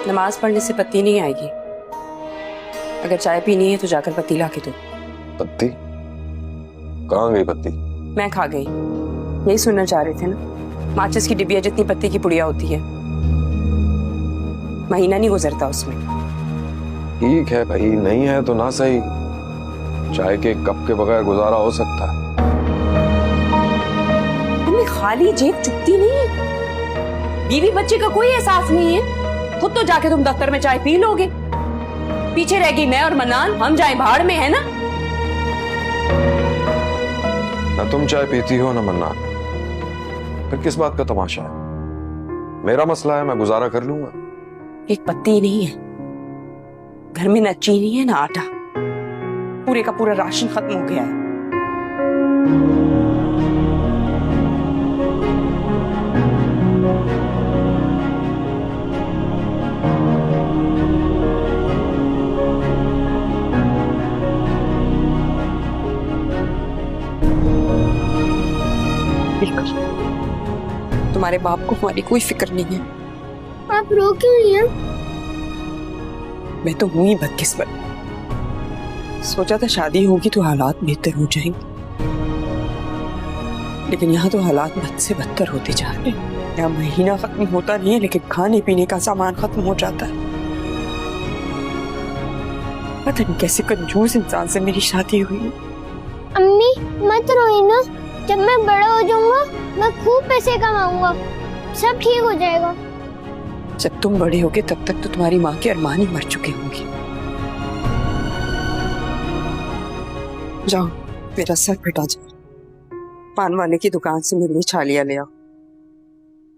नमाज पढ़ने से पत्ती नहीं आएगी। अगर चाय पीनी है तो जाकर पत्ती ला के दो। पत्ती? कहाँ गई पत्ती? मैं खा गई। यही सुनना चाह रहे थे ना? माचिस की डिबिया जितनी पत्ती की पुड़िया होती है, महीना नहीं गुजरता उसमें। ठीक है भाई, नहीं है तो ना सही, चाय के कप के बगैर गुजारा हो सकता है। तुम्हें खाली जेब चुभती नहीं है? बीवी बच्चे का कोई एहसास नहीं है? खुद तो जाके तुम दफ्तर में चाय पी लोगे, पीछे रह गई मैं और मन्नान, हम जाए भाड़ में, है ना? ना तुम चाय पीती हो ना मन्नान, फिर किस बात का तमाशा है? मेरा मसला है, मैं गुजारा कर लूंगा। एक पत्ती नहीं है घर में, न चीनी है न आटा, पूरे का पूरा राशन खत्म हो गया है। तुम्हारे बाप को हमारी कोई फिक्र नहीं है। आप रो क्यों रही हैं? मैं तो हूं ही बदकिस्मत। सोचा था शादी होगी तो हालात बेहतर हो जाएंगे, लेकिन यहाँ तो हालात बद से बदतर होते जा रहे हैं। यहाँ महीना खत्म होता नहीं है, लेकिन खाने पीने का सामान खत्म हो जाता है। पता नहीं कैसे कंजूस इंसान से मेरी शादी हुई। अम्मी मत रोई ना, जब मैं बड़ा हो जाऊंगा मैं खूब पैसे कमाऊंगा, सब ठीक हो जाएगा। जब तुम बड़े होगे तब तक तो तुम्हारी माँ के अरमान ही मर चुके होंगे। जाओ मेरा सर पिटा जाओ, पान वाले की दुकान से मेरे लिए छालिया ले आओ।